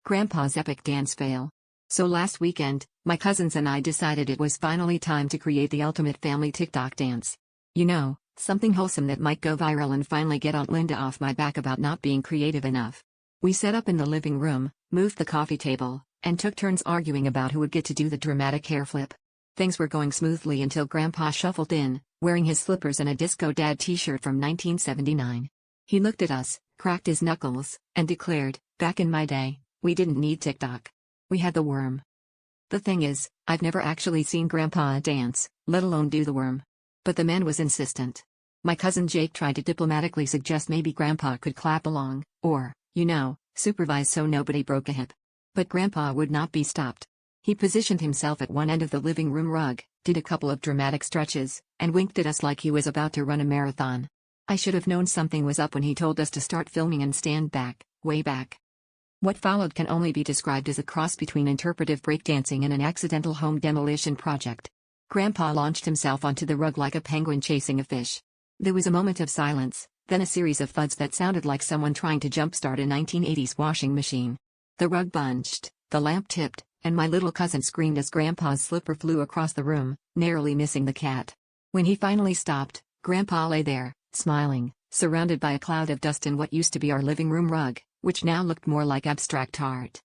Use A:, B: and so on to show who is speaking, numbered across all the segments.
A: Grandpa's epic dance fail. So last weekend, my cousins and I decided it was finally time to create the ultimate family TikTok dance. You know, something wholesome that might go viral and finally get Aunt Linda off my back about not being creative enough. We set up in the living room, moved the coffee table, and took turns arguing about who would get to do the dramatic hair flip. Things were going smoothly until Grandpa shuffled in, wearing his slippers and a Disco Dad t-shirt from 1979. He looked at us, cracked his knuckles, and declared, "Back in my day, we didn't need TikTok. We had the worm." The thing is, I've never actually seen Grandpa dance, let alone do the worm. But the man was insistent. My cousin Jake tried to diplomatically suggest maybe Grandpa could clap along, or, supervise so nobody broke a hip. But Grandpa would not be stopped. He positioned himself at one end of the living room rug, did a couple of dramatic stretches, and winked at us like he was about to run a marathon. I should have known something was up when he told us to start filming and stand back, way back. What followed can only be described as a cross between interpretive breakdancing and an accidental home demolition project. Grandpa launched himself onto the rug like a penguin chasing a fish. There was a moment of silence, then a series of thuds that sounded like someone trying to jumpstart a 1980s washing machine. The rug bunched, the lamp tipped, and my little cousin screamed as Grandpa's slipper flew across the room, narrowly missing the cat. When he finally stopped, Grandpa lay there, smiling, surrounded by a cloud of dust in what used to be our living room rug, which now looked more like abstract art.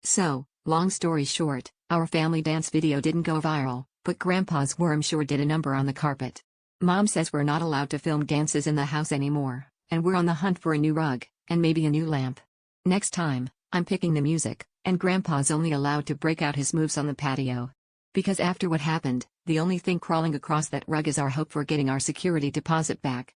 A: So, long story short, our family dance video didn't go viral, but Grandpa's worm sure did a number on the carpet. Mom says we're not allowed to film dances in the house anymore, and we're on the hunt for a new rug, and maybe a new lamp. Next time, I'm picking the music, and Grandpa's only allowed to break out his moves on the patio. Because after what happened, the only thing crawling across that rug is our hope for getting our security deposit back.